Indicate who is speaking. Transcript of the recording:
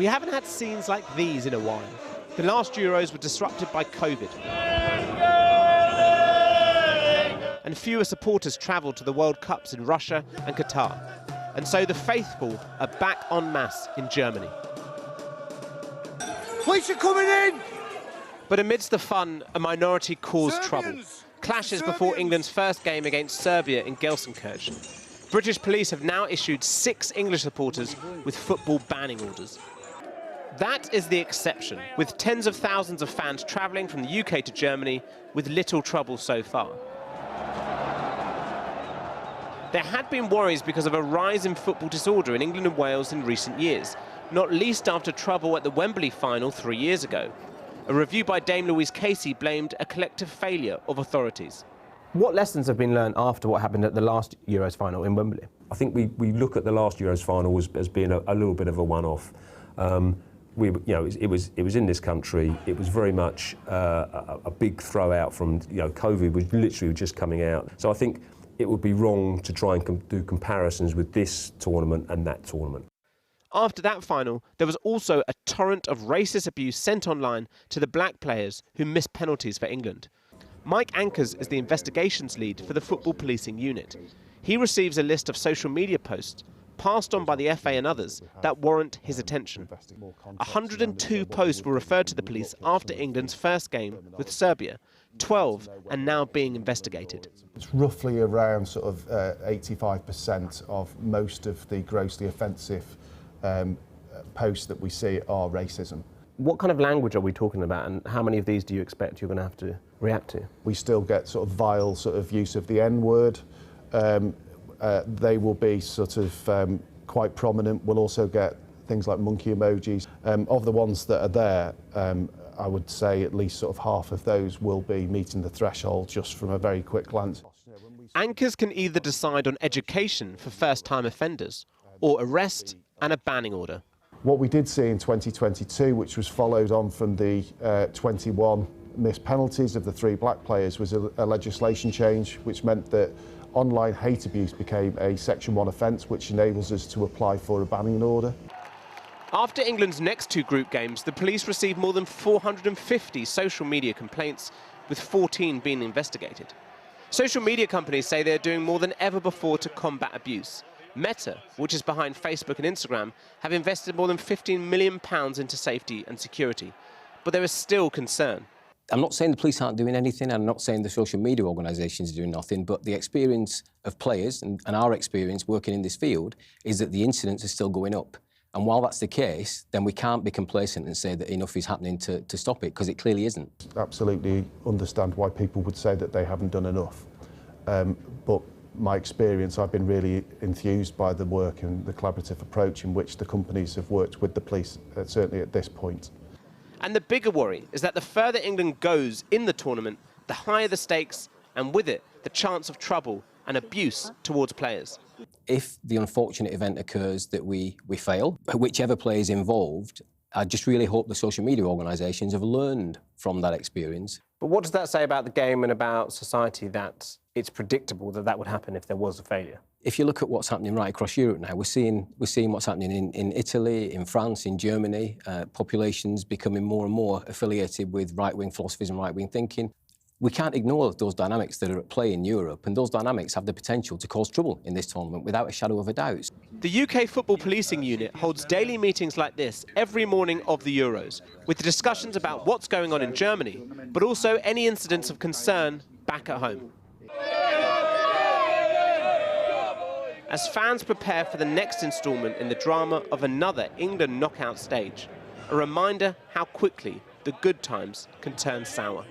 Speaker 1: We haven't had scenes like these in a while. The last Euros were disrupted by COVID. And fewer supporters travelled to the World Cups in Russia and Qatar. And so the faithful are back en masse in Germany.
Speaker 2: Police are coming in!
Speaker 1: But amidst the fun, a minority caused trouble. Clashes before England's first game against Serbia in Gelsenkirchen. British police have now issued 6 English supporters with football banning orders. That is the exception, with tens of thousands of fans travelling from the UK to Germany with little trouble so far. There had been worries because of a rise in football disorder in England and Wales in recent years, not least after trouble at the Wembley final 3 years ago. A review by Dame Louise Casey blamed a collective failure of authorities. What lessons have been learned after what happened at the last Euros final in Wembley?
Speaker 3: I think we look at the last Euros final as being a little bit of a one-off. It was in this country. It was very much a big throw out from COVID was literally just coming out. So I think it would be wrong to try and do comparisons with this tournament and that tournament.
Speaker 1: After that final, there was also a torrent of racist abuse sent online to the black players who missed penalties for England. Mike Ankers is the investigations lead for the Football Policing Unit. He receives a list of social media posts passed on by the FA and others that warrant his attention. 102 posts were referred to the police after England's first game with Serbia. 12 are now being investigated.
Speaker 4: It's roughly around sort of 85% of most of the grossly offensive posts that we see are racism.
Speaker 1: What kind of language are we talking about, and how many of these do you expect you're going to have to react to?
Speaker 4: We still get sort of vile sort of use of the N-word. They will be sort of quite prominent. We'll also get things like monkey emojis. Of the ones that are there, I would say at least sort of half of those will be meeting the threshold just from a very quick glance.
Speaker 1: Anchors can either decide on education for first-time offenders or arrest and a banning order.
Speaker 4: What we did see in 2022, which was followed on from the 21 missed penalties of the 3 black players, was a legislation change which meant that online hate abuse became a Section 1 offence, which enables us to apply for a banning order.
Speaker 1: After England's next 2 group games, the police received more than 450 social media complaints, with 14 being investigated. Social media companies say they're doing more than ever before to combat abuse. Meta, which is behind Facebook and Instagram, have invested more than £15 million into safety and security. But there is still concern.
Speaker 5: I'm not saying the police aren't doing anything, I'm not saying the social media organisations are doing nothing, but the experience of players and our experience working in this field is that the incidents are still going up. And while that's the case, then we can't be complacent and say that enough is happening to stop it, because it clearly isn't.
Speaker 4: Absolutely understand why people would say that they haven't done enough. But my experience, I've been really enthused by the work and the collaborative approach in which the companies have worked with the police, certainly at this point.
Speaker 1: And the bigger worry is that the further England goes in the tournament, the higher the stakes, and with it, the chance of trouble and abuse towards players.
Speaker 5: If the unfortunate event occurs that we fail, whichever player is involved, I just really hope the social media organisations have learned from that experience.
Speaker 1: But what does that say about the game and about society, that it's predictable that that would happen if there was a failure?
Speaker 5: If you look at what's happening right across Europe now, we're seeing what's happening in Italy, in France, in Germany, populations becoming more and more affiliated with right-wing philosophies and right-wing thinking. We can't ignore those dynamics that are at play in Europe, and those dynamics have the potential to cause trouble in this tournament without a shadow of a doubt.
Speaker 1: The UK Football Policing Unit holds daily meetings like this every morning of the Euros, with discussions about what's going on in Germany, but also any incidents of concern back at home. As fans prepare for the next instalment in the drama of another England knockout stage, a reminder how quickly the good times can turn sour.